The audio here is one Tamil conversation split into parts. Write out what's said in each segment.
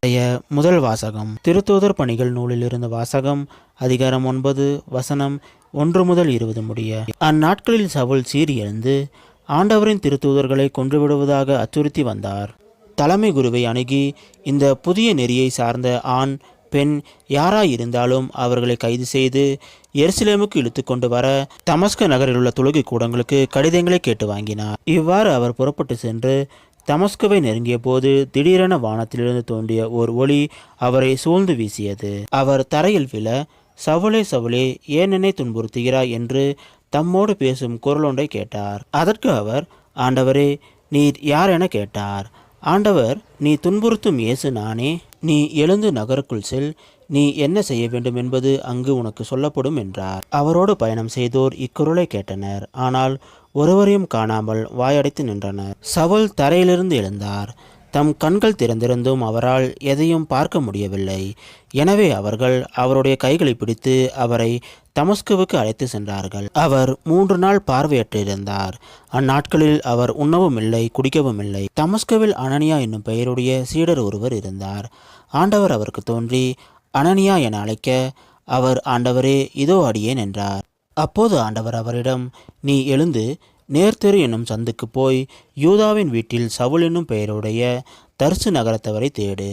இன்றைய முதல் வாசகம் திருத்தூதர் பணிகள் நூலில் இருந்த வாசகம், அதிகாரம் 9, வசனம் 1 முதல் 20 முடிய. அந்நாட்களில் சவுல் சீறி எழுந்து ஆண்டவரின் திருத்தூதர்களை கொன்றுவிடுவதாக அச்சுறுத்தி வந்தார். தலைமை குருவை அணுகி, இந்த புதிய நெறியை சார்ந்த ஆண் பெண் யாராயிருந்தாலும் அவர்களை கைது செய்து எருசலேமுக்கு இழுத்து கொண்டு வர தமஸ்க நகரில் உள்ள தொழுகை கூடங்களுக்கு கடிதங்களை கேட்டு வாங்கினார். இவ்வாறு அவர் புறப்பட்டு சென்று தமஸ்குவை நெருங்கிய போது திடீரென வானத்திலிருந்து தோன்றிய ஓர் ஒளி அவரை சூழ்ந்து வீசியது. அவர் தரையில் விழ, சவுலே சவுலே, ஏன் என்னை துன்புறுத்துகிறாய் என்று தம்மோடு பேசும் குரலொன்றை கேட்டார். அதற்கு அவர், ஆண்டவரே, நீர் யார் என கேட்டார். ஆண்டவர், நீ துன்புறுத்தும் இயேசு நானே. நீ எழுந்து நகருக்குள் செல். நீ என்ன செய்ய வேண்டும் என்பது அங்கு உனக்கு சொல்லப்படும் என்றார். அவரோடு பயணம் செய்தோர் இக்குரலை கேட்டனர். ஆனால் ஒருவரையும் காணாமல் வாயடைத்து நின்றனர். சவுல் தரையிலிருந்து எழுந்தார். தம் கண்கள் திறந்திருந்தும் அவரால் எதையும் பார்க்க முடியவில்லை. எனவே அவர்கள் அவருடைய கைகளை பிடித்து அவரை தமஸ்குவுக்கு அழைத்து சென்றார்கள். அவர் 3 நாள் பார்வையற்றிருந்தார். அந்நாட்களில் அவர் உண்ணவும் இல்லை, குடிக்கவும் இல்லை. தமஸ்குவில் அனனியா என்னும் பெயருடைய சீடர் ஒருவர் இருந்தார். ஆண்டவர் அவருக்கு தோன்றி அனனியா என அழைக்க, அவர், ஆண்டவரே, இதோ அடியேன் என்றார். அப்போது ஆண்டவர் அவரிடம், நீ எழுந்து நேர்த்தெரு என்னும் சந்துக்கு போய் யூதாவின் வீட்டில் சவுல் என்னும் பெயருடைய தர்சு நகரத்தவரை தேடு.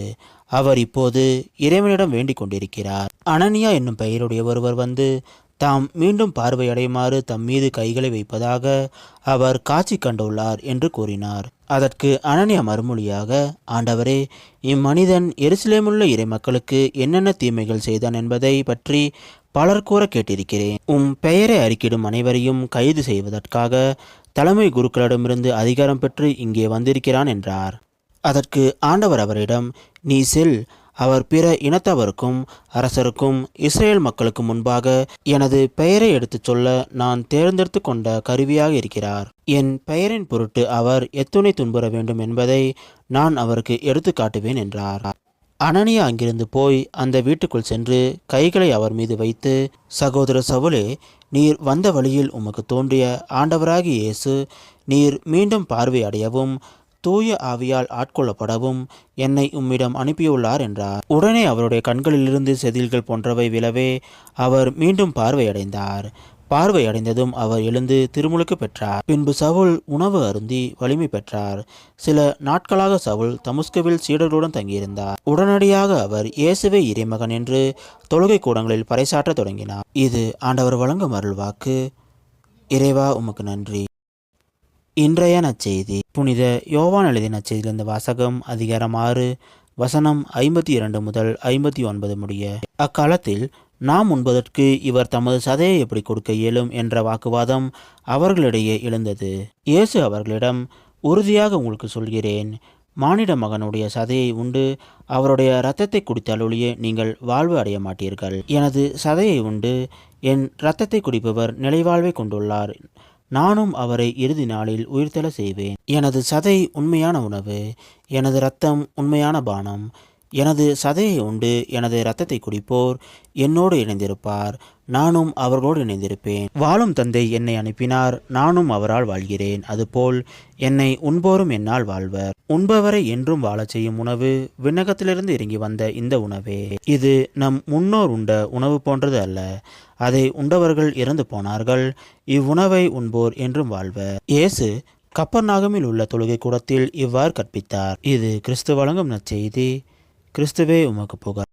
அவர் இப்போது இறைவனிடம் வேண்டிக் கொண்டிருக்கிறார். அனனியா என்னும் பெயருடைய ஒருவர் வந்து தாம் மீண்டும் பார்வையடையுமாறு தம் மீது கைகளை வைப்பதாக அவர் காட்சி கண்டுள்ளார் என்று கூறினார். அதற்கு அனனியா மறுமொழியாக, ஆண்டவரே, இம்மனிதன் எருசலேமுள்ள இறை மக்களுக்கு என்னென்ன தீமைகள் செய்தான் என்பதை பற்றி பலர் கூற கேட்டிருக்கிறேன். பெயரை அறிக்கிடும் அனைவரையும் கைது செய்வதற்காக தலைமை குருக்களிடமிருந்து அதிகாரம் பெற்று இங்கே வந்திருக்கிறான் என்றார். அதற்கு ஆண்டவர் அவரிடம், நீ செல். அவர் பிற இனத்தவருக்கும் அரசருக்கும் இஸ்ரேல் மக்களுக்கு முன்பாக எனது பெயரை எடுத்துச் சொல்ல நான் தேர்ந்தெடுத்து கொண்ட கருவியாக இருக்கிறார். என் பெயரின் பொருட்டு அவர் எத்துணை துன்புற வேண்டும் என்பதை நான் அவருக்கு எடுத்து காட்டுவேன் என்றார். அனனியா அங்கிருந்து போய் அந்த வீட்டுக்குள் சென்று கைகளை அவர் மீது வைத்து, சகோதர சவுலே, நீர் வந்த வழியில் உமக்கு தோன்றிய ஆண்டவராகிய இயேசு நீர் மீண்டும் பார்வை அடையவும் தூய ஆவியால் ஆட்கொள்ளப்படவும் என்னை உம்மிடம் அனுப்பியுள்ளார் என்றார். உடனே அவருடைய கண்களிலிருந்து செதில்கள் போன்றவை விழவே அவர் மீண்டும் பார்வையடைந்தார். பார்வையடைந்ததும் அவர் எழுந்து திருமுழுக்கு பெற்றார். பின்பு சவுல் உணவு அருந்தி வலிமை பெற்றார். சில நாட்களாக சவுல் தமஸ்குவில் சீடர்களுடன் தங்கியிருந்தார். உடனடியாக அவர் இயேசுவே இறைமகன் என்று தொழுகை கூடங்களில் பறைசாற்ற தொடங்கினார். இது ஆண்டவர் வழங்கும் அருள்வாக்கு. இறைவா, உமக்கு நன்றி. இன்றைய நற்செய்தி புனித யோவான் எழுதிய நற்செய்தியிலிருந்து வாசகம், அதிகாரம் 6, வசனம் 52 முதல் 59 முடிய. அக்காலத்தில் நாம் உண்பதற்கு இவர் தமது சதையை எப்படி கொடுக்க இயலும் என்ற வாக்குவாதம் அவர்களிடையே எழுந்தது. இயேசு அவர்களிடம், உறுதியாக உங்களுக்கு சொல்கிறேன், மானிட மகனுடைய சதையை உண்டு அவருடைய இரத்தத்தை குடித்தால் ஒழிய நீங்கள் வாழ்வு அடைய மாட்டீர்கள். எனது சதையை உண்டு என் இரத்தத்தை குடிப்பவர் நிலைவாழ்வை கொண்டுள்ளார். நானும் அவரை இறுதி நாளில் உயிர்த்தெழ செய்வேன். எனது சதை உண்மையான உணவு, எனது இரத்தம் உண்மையான பானம். எனது சதையை உண்டு எனது இரத்தத்தை குடிப்போர் என்னோடு இணைந்திருப்பார், நானும் அவர்களோடு இணைந்திருப்பேன். வாழும் தந்தை என்னை அனுப்பினார், நானும் அவரால் வாழ்கிறேன். அதுபோல் என்னை உண்போரும் என்னால் வாழ்வர். உண்பவரை என்றும் வாழச் செய்யும் உணவு விண்ணகத்திலிருந்து இறங்கி வந்த இந்த உணவே. இது நம் முன்னோர் உண்ட உணவு போன்றது அல்ல. அதை உண்டவர்கள் இறந்து போனார்கள். இவ்வுணவை உண்போர் என்றும் வாழ்வர். இயேசு கப்பர்நாகமில் உள்ள தொழுகை கூடத்தில் இவ்வாறு கற்பித்தார். இது கிறிஸ்து வழங்கும் நற்செய்தி. கிறிஸ்துவே உமக்கு புகழ்.